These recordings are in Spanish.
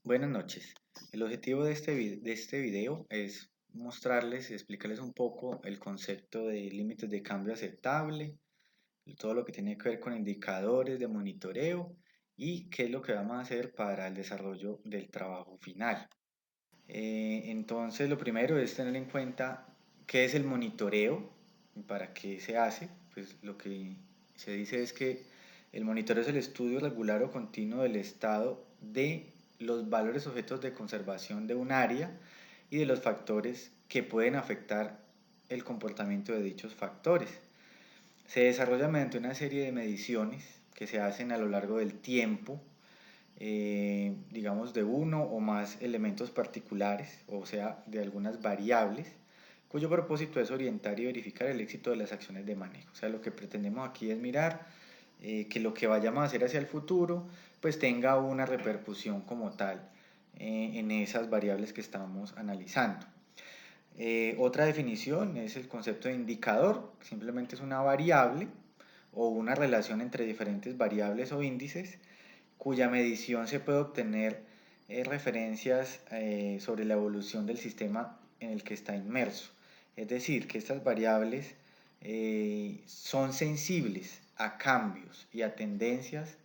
Buenas noches. El objetivo de este video es mostrarles y explicarles un poco el concepto de límites de cambio aceptable, todo lo que tiene que ver con indicadores de monitoreo y qué es lo que vamos a hacer para el desarrollo del trabajo final. Entonces, lo primero es tener en cuenta qué es el monitoreo y para qué se hace. Pues lo que se dice es que el monitoreo es el estudio regular o continuo del estado de los valores objetos de conservación de un área y de los factores que pueden afectar el comportamiento de dichos factores. Se desarrolla mediante una serie de mediciones que se hacen a lo largo del tiempo, digamos de uno o más elementos particulares, o sea, de algunas variables, cuyo propósito es orientar y verificar el éxito de las acciones de manejo. O sea, lo que pretendemos aquí es mirar que lo que vayamos a hacer hacia el futuro, pues tenga una repercusión como tal en esas variables que estamos analizando. Otra definición es el concepto de indicador, simplemente es una variable o una relación entre diferentes variables o índices cuya medición se puede obtener referencias sobre la evolución del sistema en el que está inmerso. Es decir, que estas variables son sensibles a cambios y a tendencias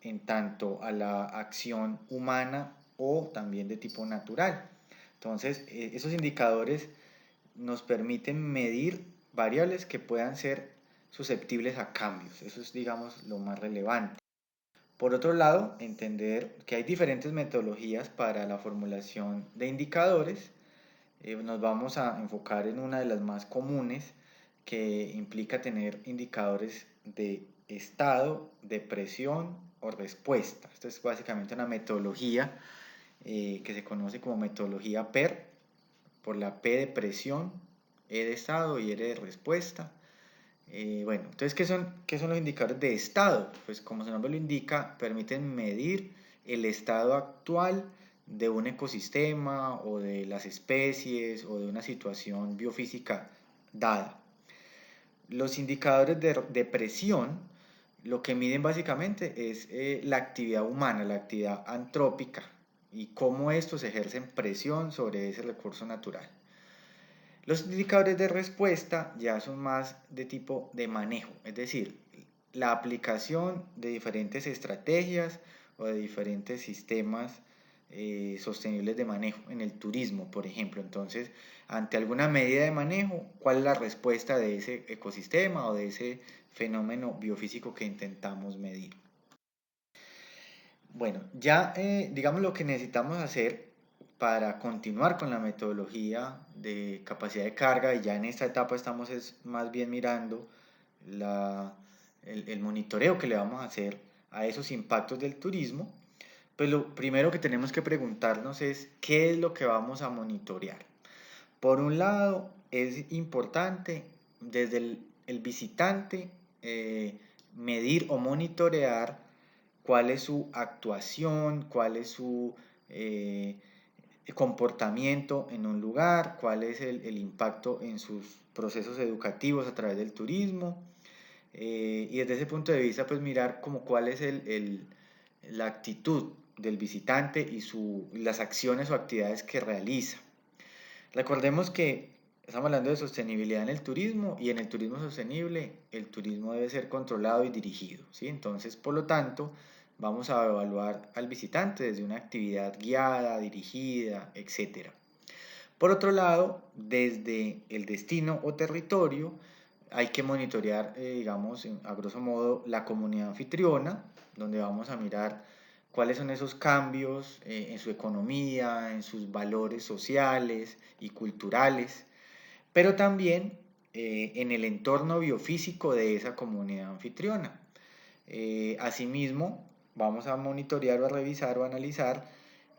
en tanto a la acción humana o también de tipo natural. Entonces, esos indicadores nos permiten medir variables que puedan ser susceptibles a cambios. Eso es, digamos, lo más relevante. Por otro lado, entender que hay diferentes metodologías para la formulación de indicadores. Nos vamos a enfocar en una de las más comunes que implica tener indicadores de estado, de presión o respuesta. Esto es básicamente una metodología que se conoce como metodología PER, por la P de presión, E de estado y R de respuesta. Bueno, entonces, qué son los indicadores de estado? Pues como su nombre lo indica, permiten medir el estado actual de un ecosistema o de las especies o de una situación biofísica dada. Los indicadores de presión lo que miden básicamente es la actividad humana, la actividad antrópica y cómo estos ejercen presión sobre ese recurso natural. Los indicadores de respuesta ya son más de tipo de manejo, es decir, la aplicación de diferentes estrategias o de diferentes sistemas sostenibles de manejo en el turismo, por ejemplo. Entonces, ante alguna medida de manejo, ¿cuál es la respuesta de ese ecosistema o de ese fenómeno biofísico que intentamos medir? Bueno, ya digamos lo que necesitamos hacer para continuar con la metodología de capacidad de carga, y ya en esta etapa estamos es más bien mirando el monitoreo que le vamos a hacer a esos impactos del turismo. Pues lo primero que tenemos que preguntarnos es qué es lo que vamos a monitorear. Por un lado, es importante desde el visitante medir o monitorear cuál es su actuación, cuál es su comportamiento en un lugar, cuál es el impacto en sus procesos educativos a través del turismo. Y desde ese punto de vista, pues mirar como cuál es la actitud del visitante y las acciones o actividades que realiza. Recordemos que estamos hablando de sostenibilidad en el turismo, y en el turismo sostenible el turismo debe ser controlado y dirigido, ¿sí? Entonces, por lo tanto, vamos a evaluar al visitante desde una actividad guiada, dirigida, etc. Por otro lado, desde el destino o territorio, hay que monitorear, digamos, a grosso modo, la comunidad anfitriona, donde vamos a mirar cuáles son esos cambios en su economía, en sus valores sociales y culturales, pero también en el entorno biofísico de esa comunidad anfitriona. Asimismo, vamos a monitorear o a revisar o a analizar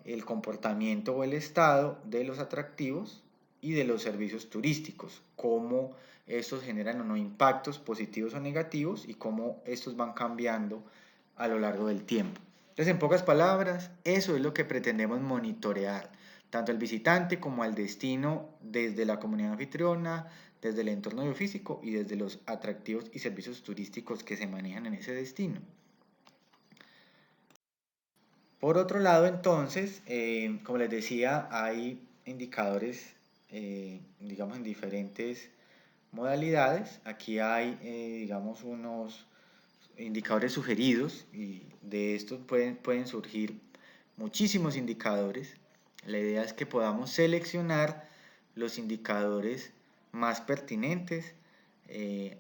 el comportamiento o el estado de los atractivos y de los servicios turísticos, cómo estos generan o no impactos positivos o negativos y cómo estos van cambiando a lo largo del tiempo. Entonces, en pocas palabras, eso es lo que pretendemos monitorear, tanto al visitante como al destino, desde la comunidad anfitriona, desde el entorno biofísico y desde los atractivos y servicios turísticos que se manejan en ese destino. Por otro lado, entonces, como les decía, hay indicadores, digamos, en diferentes modalidades. Aquí hay, digamos, unos indicadores sugeridos y de estos pueden surgir muchísimos indicadores. La idea es que podamos seleccionar los indicadores más pertinentes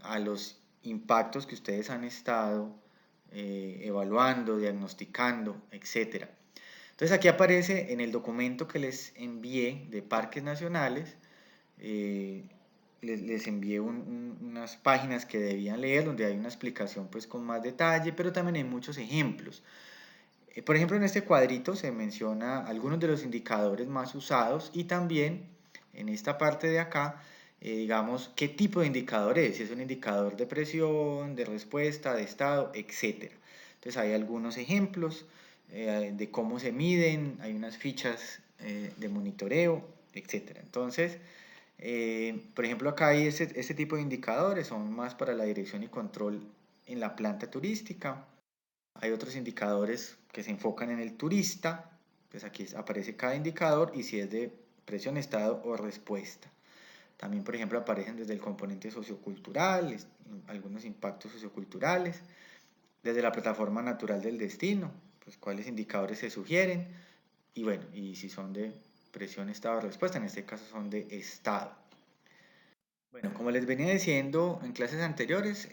a los impactos que ustedes han estado evaluando, diagnosticando, etcétera. Entonces aquí aparece en el documento que les envié de parques nacionales, eh, les envié unas páginas que debían leer donde hay una explicación pues con más detalle, pero también hay muchos ejemplos. Por ejemplo, en este cuadrito se menciona algunos de los indicadores más usados y también en esta parte de acá, digamos, qué tipo de indicador es, si es un indicador de presión, de respuesta, de estado, etc. Entonces hay algunos ejemplos de cómo se miden, hay unas fichas de monitoreo, etc. Entonces, por ejemplo, acá hay este tipo de indicadores, son más para la dirección y control en la planta turística. Hay otros indicadores que se enfocan en el turista, pues aquí aparece cada indicador y si es de presión, estado o respuesta. También, por ejemplo, aparecen desde el componente sociocultural, algunos impactos socioculturales, desde la plataforma natural del destino, pues cuáles indicadores se sugieren y bueno, y si son de presión, estado o respuesta, en este caso son de estado. Bueno, como les venía diciendo en clases anteriores,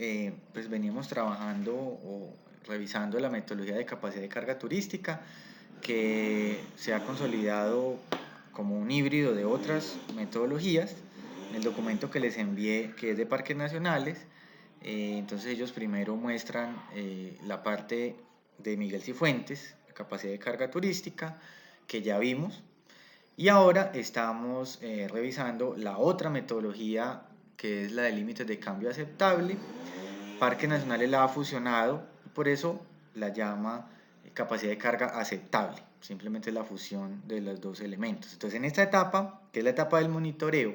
pues veníamos trabajando o revisando la metodología de capacidad de carga turística que se ha consolidado como un híbrido de otras metodologías. En el documento que les envié, que es de parques nacionales, entonces ellos primero muestran la parte de Miguel Cifuentes, la capacidad de carga turística, que ya vimos, y ahora estamos revisando la otra metodología que es la de límites de cambio aceptable. Parques Nacionales la ha fusionado, por eso la llama capacidad de carga aceptable. Simplemente es la fusión de los dos elementos. Entonces en esta etapa, que es la etapa del monitoreo,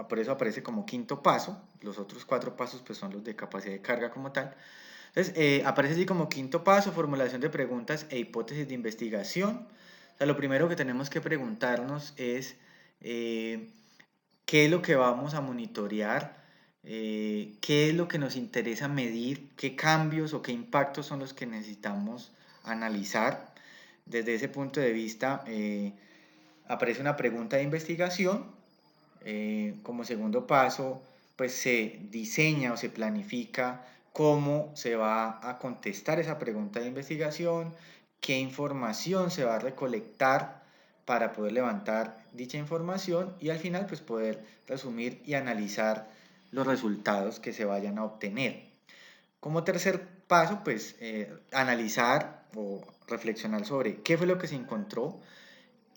por eso aparece como quinto paso. Los otros 4 pasos pues son los de capacidad de carga como tal. Entonces, aparece así como quinto paso, formulación de preguntas e hipótesis de investigación. O sea, lo primero que tenemos que preguntarnos es qué es lo que vamos a monitorear, qué es lo que nos interesa medir, qué cambios o qué impactos son los que necesitamos analizar. Desde ese punto de vista, aparece una pregunta de investigación. Como segundo paso, pues se diseña o se planifica cómo se va a contestar esa pregunta de investigación, qué información se va a recolectar para poder levantar dicha información y al final pues poder resumir y analizar los resultados que se vayan a obtener. Como tercer paso, pues analizar o reflexionar sobre qué fue lo que se encontró,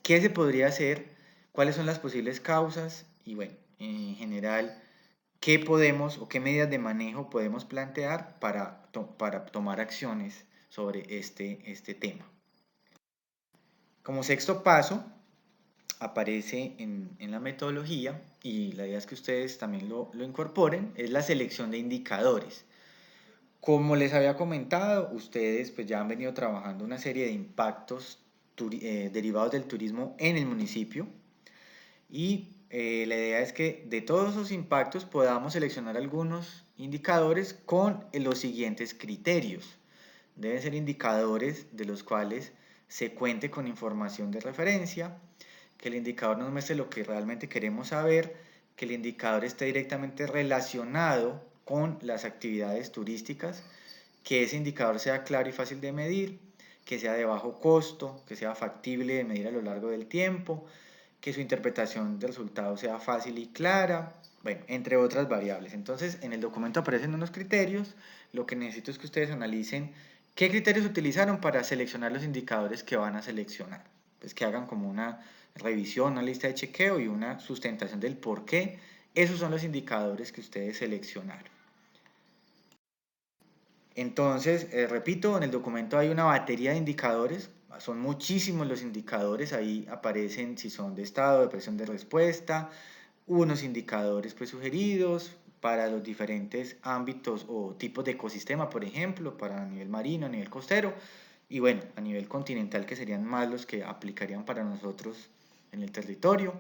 qué se podría hacer, cuáles son las posibles causas y bueno, en general, qué podemos o qué medidas de manejo podemos plantear para tomar acciones sobre este tema. Como sexto paso, aparece en la metodología y la idea es que ustedes también lo incorporen, es la selección de indicadores. Como les había comentado, ustedes pues ya han venido trabajando una serie de impactos derivados del turismo en el municipio y la idea es que de todos esos impactos podamos seleccionar algunos indicadores con los siguientes criterios. Deben ser indicadores de los cuales se cuente con información de referencia, que el indicador nos muestre lo que realmente queremos saber, que el indicador esté directamente relacionado con las actividades turísticas, que ese indicador sea claro y fácil de medir, que sea de bajo costo, que sea factible de medir a lo largo del tiempo, que su interpretación del resultado sea fácil y clara, bueno, entre otras variables. Entonces, en el documento aparecen unos criterios, lo que necesito es que ustedes analicen qué criterios utilizaron para seleccionar los indicadores que van a seleccionar. Pues que hagan como una revisión, una lista de chequeo y una sustentación del por qué esos son los indicadores que ustedes seleccionaron. Entonces, repito, en el documento hay una batería de indicadores, son muchísimos los indicadores, ahí aparecen si son de estado, de presión de respuesta, unos indicadores pues sugeridos para los diferentes ámbitos o tipos de ecosistema, por ejemplo, para nivel marino, a nivel costero, y bueno, a nivel continental, que serían más los que aplicarían para nosotros en el territorio.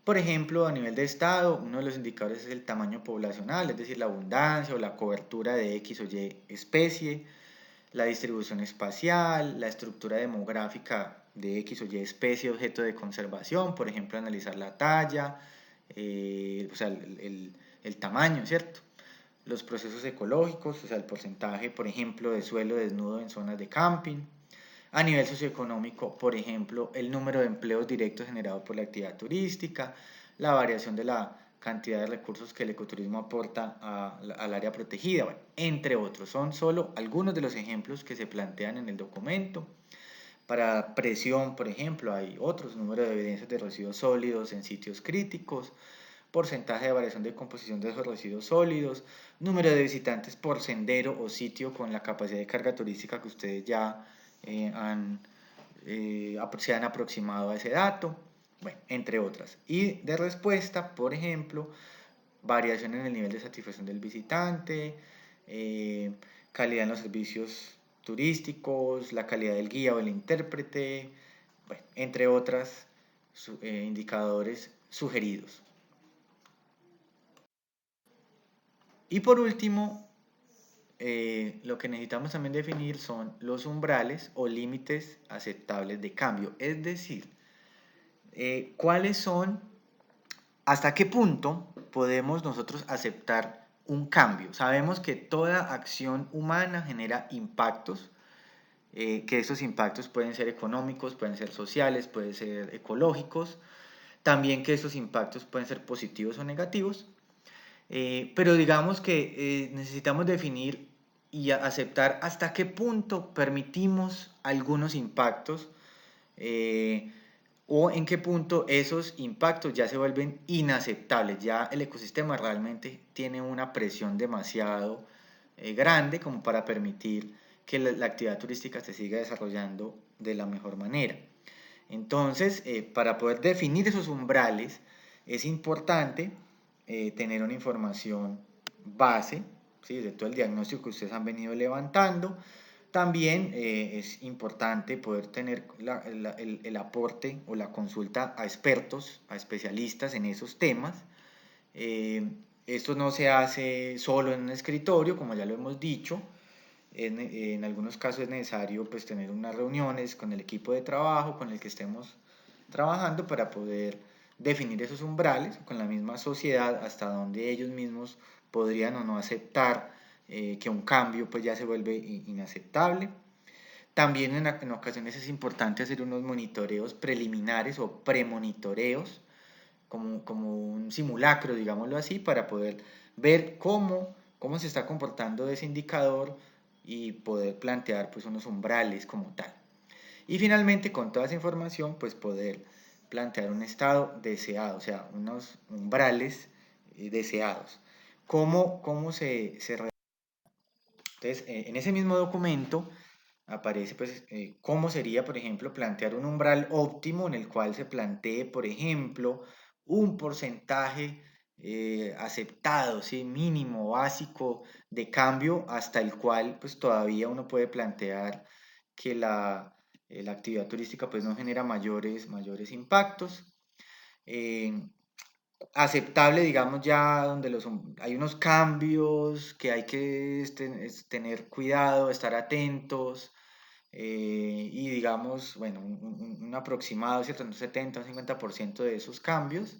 Por ejemplo, a nivel de estado, uno de los indicadores es el tamaño poblacional, es decir, la abundancia o la cobertura de X o Y especie, la distribución espacial, la estructura demográfica de X o Y especie objeto de conservación, por ejemplo, analizar la talla, o sea, el tamaño, ¿cierto? Los procesos ecológicos, o sea, el porcentaje, por ejemplo, de suelo desnudo en zonas de camping. A nivel socioeconómico, por ejemplo, el número de empleos directos generados por la actividad turística, la variación de la cantidad de recursos que el ecoturismo aporta al área protegida, bueno, entre otros. Son solo algunos de los ejemplos que se plantean en el documento. Para presión, por ejemplo, hay otros números de evidencias de residuos sólidos en sitios críticos, porcentaje de variación de composición de esos residuos sólidos, número de visitantes por sendero o sitio con la capacidad de carga turística que ustedes ya se han aproximado a ese dato, bueno, entre otras. Y de respuesta, por ejemplo, variación en el nivel de satisfacción del visitante, eh, calidad en los servicios turísticos, la calidad del guía o el intérprete, bueno, entre otras indicadores sugeridos. Y por último, lo que necesitamos también definir son los umbrales o límites aceptables de cambio, es decir, cuáles son, hasta qué punto podemos nosotros aceptar un cambio. Sabemos que toda acción humana genera impactos, que esos impactos pueden ser económicos, pueden ser sociales, pueden ser ecológicos, también que esos impactos pueden ser positivos o negativos. Pero digamos que necesitamos definir y aceptar hasta qué punto permitimos algunos impactos, eh, o en qué punto esos impactos ya se vuelven inaceptables. Ya el ecosistema realmente tiene una presión demasiado grande como para permitir que la actividad turística se siga desarrollando de la mejor manera. Entonces, para poder definir esos umbrales, es importante tener una información base, ¿sí? De todo el diagnóstico que ustedes han venido levantando. También es importante poder tener el aporte o la consulta a expertos, a especialistas en esos temas. Eh, Esto no se hace solo en un escritorio, como ya lo hemos dicho. En algunos casos es necesario pues tener unas reuniones con el equipo de trabajo con el que estemos trabajando para poder definir esos umbrales con la misma sociedad hasta donde ellos mismos podrían o no aceptar que un cambio pues ya se vuelve inaceptable. También en ocasiones es importante hacer unos monitoreos preliminares o premonitoreos como un simulacro, digámoslo así, para poder ver cómo se está comportando ese indicador y poder plantear pues unos umbrales como tal. Y finalmente, con toda esa información, pues poder plantear un estado deseado, o sea, unos umbrales deseados. ¿Cómo se Entonces, en ese mismo documento aparece pues cómo sería, por ejemplo, plantear un umbral óptimo en el cual se plantee, por ejemplo, un porcentaje aceptado, ¿sí? Mínimo, básico de cambio hasta el cual pues todavía uno puede plantear que la actividad turística pues no genera mayores impactos. Eh, Aceptable, digamos, ya donde hay unos cambios que hay que tener cuidado, estar atentos, y digamos, bueno, un aproximado, ¿cierto? Un 70, un 50% de esos cambios.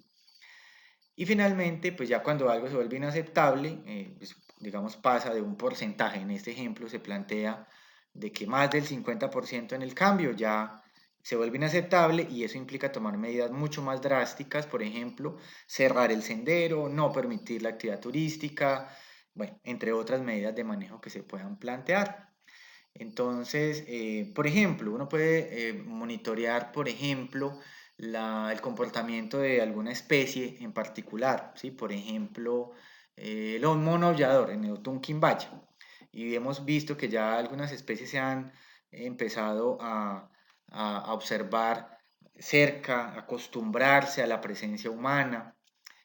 Y finalmente, pues ya cuando algo se vuelve inaceptable, pues, digamos, pasa de un porcentaje. En este ejemplo se plantea de que más del 50% en el cambio ya se vuelve inaceptable y eso implica tomar medidas mucho más drásticas, por ejemplo, cerrar el sendero, no permitir la actividad turística, bueno, entre otras medidas de manejo que se puedan plantear. Entonces, por ejemplo, uno puede monitorear, por ejemplo, el comportamiento de alguna especie en particular, ¿sí? Por ejemplo, el mono aullador en Neotun quimbaya. Y hemos visto que ya algunas especies se han empezado a observar cerca, acostumbrarse a la presencia humana.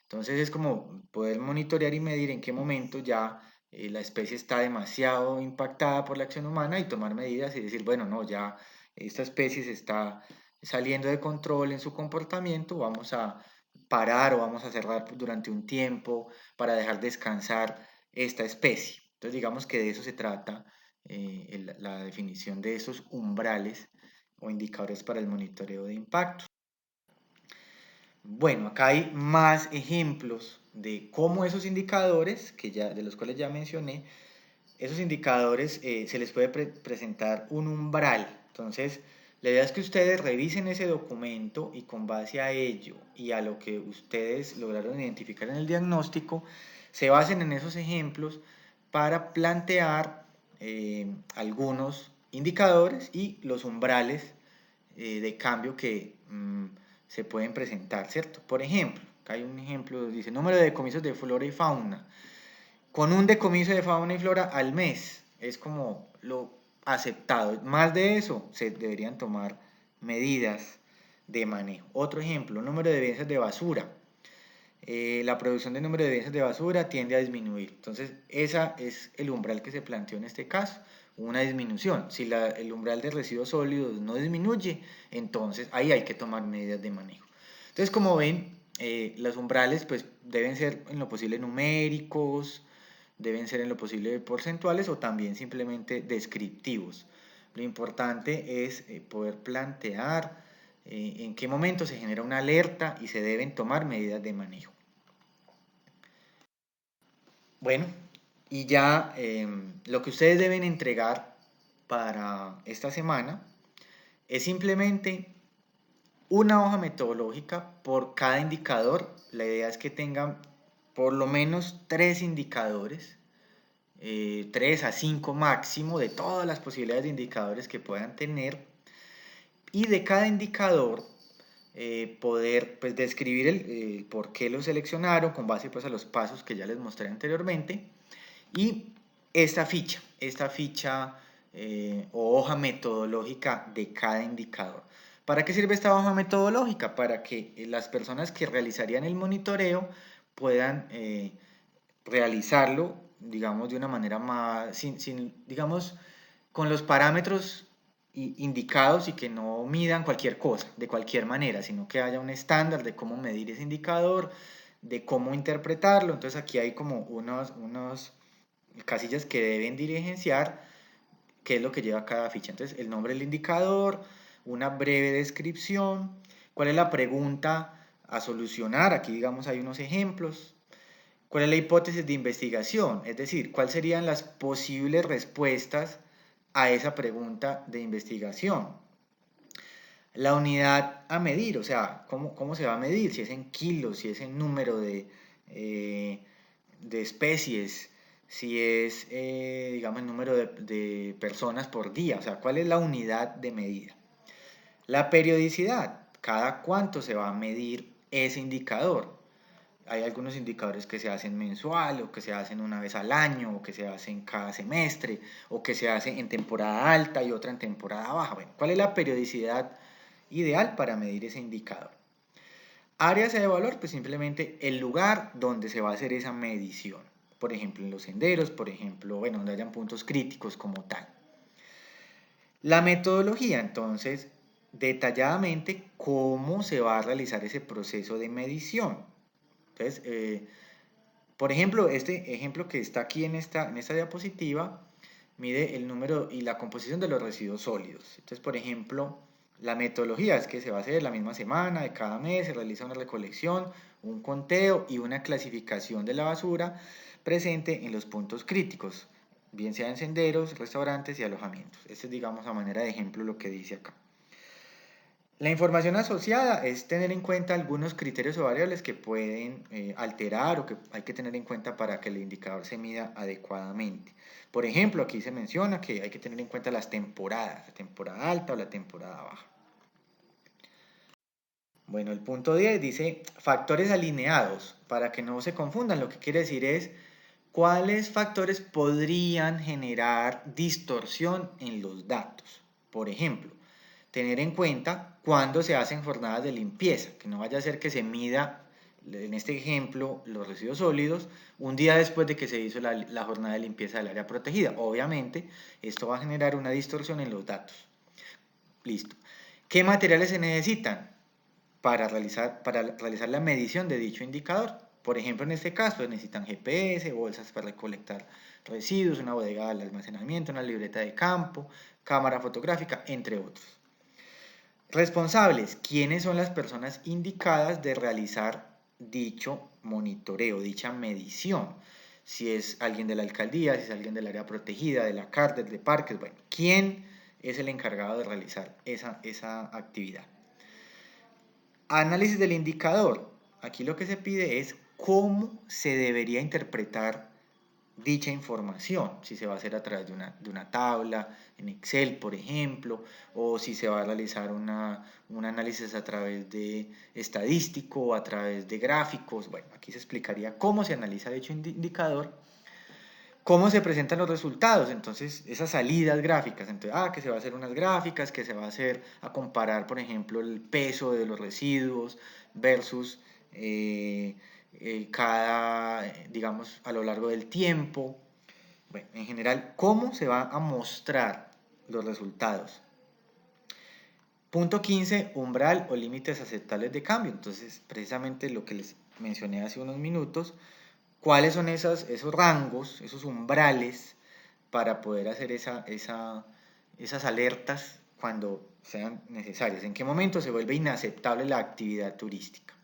Entonces es como poder monitorear y medir en qué momento ya la especie está demasiado impactada por la acción humana y tomar medidas y decir, bueno, no, ya esta especie se está saliendo de control en su comportamiento, vamos a parar o vamos a cerrar durante un tiempo para dejar descansar esta especie. Entonces digamos que de eso se trata la definición de esos umbrales o indicadores para el monitoreo de impacto. Bueno, acá hay más ejemplos de cómo esos indicadores, de los cuales ya mencioné, esos indicadores se les puede presentar un umbral. Entonces, la idea es que ustedes revisen ese documento y con base a ello y a lo que ustedes lograron identificar en el diagnóstico, se basen en esos ejemplos para plantear algunos indicadores y los umbrales de cambio que se pueden presentar, ¿cierto? Por ejemplo, acá hay un ejemplo, dice número de decomisos de flora y fauna. Con un decomiso de fauna y flora al mes es como lo aceptado. Más de eso se deberían tomar medidas de manejo. Otro ejemplo, número de evidencias de basura. La producción de número de evidencias de basura tiende a disminuir. Entonces, ese es el umbral que se planteó en este caso, una disminución. Si el umbral de residuos sólidos no disminuye, entonces ahí hay que tomar medidas de manejo. Entonces, como ven, los umbrales pues, deben ser en lo posible numéricos, deben ser en lo posible porcentuales o también simplemente descriptivos. Lo importante es poder plantear en qué momento se genera una alerta y se deben tomar medidas de manejo. Bueno, y ya lo que ustedes deben entregar para esta semana es simplemente una hoja metodológica por cada indicador. La idea es que tengan por lo menos 3 indicadores, 3 a 5 máximo de todas las posibilidades de indicadores que puedan tener. Y de cada indicador poder pues, describir el por qué lo seleccionaron con base pues, a los pasos que ya les mostré anteriormente. Y esta ficha o hoja metodológica de cada indicador. ¿Para qué sirve esta hoja metodológica? Para que las personas que realizarían el monitoreo puedan realizarlo, digamos, de una manera más, digamos, con los parámetros indicados y que no midan cualquier cosa, de cualquier manera, sino que haya un estándar de cómo medir ese indicador, de cómo interpretarlo. Entonces aquí hay como unos casillas que deben diligenciar qué es lo que lleva cada ficha. Entonces el nombre del indicador, una breve descripción, cuál es la pregunta a solucionar, aquí digamos hay unos ejemplos, cuál es la hipótesis de investigación, es decir, cuáles serían las posibles respuestas a esa pregunta de investigación. La unidad a medir, o sea, cómo se va a medir, si es en kilos, si es en número de especies, si es, digamos, el número de personas por día, o sea, cuál es la unidad de medida. La periodicidad, cada cuánto se va a medir ese indicador. Hay algunos indicadores que se hacen mensual, o que se hacen una vez al año, o que se hacen cada semestre, o que se hacen en temporada alta y otra en temporada baja. Bueno, ¿cuál es la periodicidad ideal para medir ese indicador? Áreas de valor, pues simplemente el lugar donde se va a hacer esa medición. Por ejemplo, en los senderos, por ejemplo, bueno, donde hayan puntos críticos como tal. La metodología, entonces, detalladamente cómo se va a realizar ese proceso de medición. Entonces, por ejemplo, este ejemplo que está aquí en esta diapositiva mide el número y la composición de los residuos sólidos. Entonces, por ejemplo, la metodología es que se va a hacer la misma semana, de cada mes, se realiza una recolección, un conteo y una clasificación de la basura presente en los puntos críticos, bien sea en senderos, restaurantes y alojamientos. Este es, digamos, a manera de ejemplo lo que dice acá. La información asociada es tener en cuenta algunos criterios o variables que pueden alterar o que hay que tener en cuenta para que el indicador se mida adecuadamente. Por ejemplo, aquí se menciona que hay que tener en cuenta las temporadas, la temporada alta o la temporada baja. Bueno, el punto 10 dice factores alineados, para que no se confundan, lo que quiere decir es cuáles factores podrían generar distorsión en los datos. Por ejemplo, tener en cuenta cuándo se hacen jornadas de limpieza, que no vaya a ser que se mida en este ejemplo, los residuos sólidos, un día después de que se hizo la jornada de limpieza del área protegida. Obviamente, esto va a generar una distorsión en los datos. Listo. ¿Qué materiales se necesitan para realizar la medición de dicho indicador? Por ejemplo, en este caso, se necesitan GPS, bolsas para recolectar residuos, una bodega de almacenamiento, una libreta de campo, cámara fotográfica, entre otros. Responsables, ¿quiénes son las personas indicadas de realizar dicho monitoreo, dicha medición? Si es alguien de la alcaldía, si es alguien del área protegida, de la cárcel, de parques, bueno, ¿quién es el encargado de realizar esa actividad? Análisis del indicador. Aquí lo que se pide es cómo se debería interpretar dicha información, si se va a hacer a través de una tabla, en Excel, por ejemplo, o si se va a realizar un análisis a través de estadístico o a través de gráficos. Bueno, aquí se explicaría cómo se analiza dicho indicador, cómo se presentan los resultados, entonces esas salidas gráficas, entonces, que se va a hacer unas gráficas, que se va a hacer a comparar, por ejemplo, el peso de los residuos versus digamos, a lo largo del tiempo. Bueno, en general, ¿cómo se va a mostrar los resultados? Punto 15, umbral o límites aceptables de cambio. Entonces, precisamente lo que les mencioné hace unos minutos, ¿cuáles son esos rangos, esos umbrales para poder hacer esas alertas cuando sean necesarias? ¿En qué momento se vuelve inaceptable la actividad turística?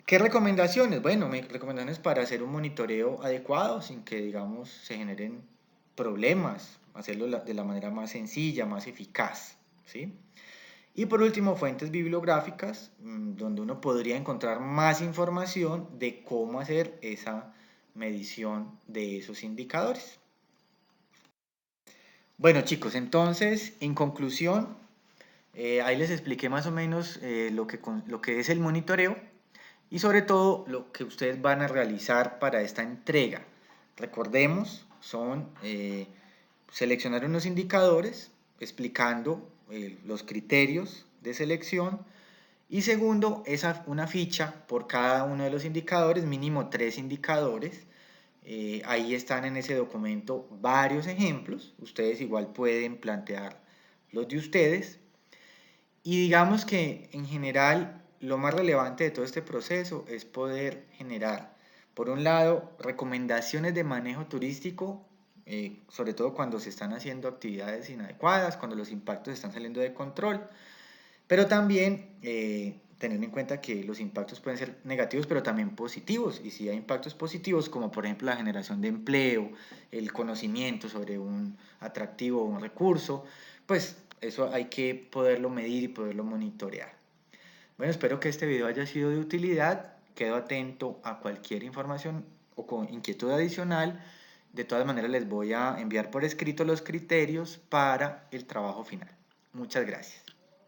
¿Qué recomendaciones? Bueno, recomendaciones para hacer un monitoreo adecuado sin que, digamos, se generen problemas, hacerlo de la manera más sencilla, más eficaz, ¿sí? Y por último, fuentes bibliográficas, donde uno podría encontrar más información de cómo hacer esa medición de esos indicadores. Bueno, chicos, entonces, en conclusión, ahí les expliqué más o menos lo que es el monitoreo y sobre todo lo que ustedes van a realizar para esta entrega. Recordemos, son seleccionar unos indicadores explicando los criterios de selección y segundo, una ficha por cada uno de los indicadores, mínimo 3 indicadores. Ahí están en ese documento varios ejemplos, ustedes igual pueden plantear los de ustedes y digamos que en general lo más relevante de todo este proceso es poder generar, por un lado, recomendaciones de manejo turístico, sobre todo cuando se están haciendo actividades inadecuadas, cuando los impactos están saliendo de control, pero también tener en cuenta que los impactos pueden ser negativos, pero también positivos. Y si hay impactos positivos, como por ejemplo la generación de empleo, el conocimiento sobre un atractivo o un recurso, pues eso hay que poderlo medir y poderlo monitorear. Bueno, espero que este video haya sido de utilidad. Quedo atento a cualquier información o con inquietud adicional. De todas maneras, les voy a enviar por escrito los criterios para el trabajo final. Muchas gracias.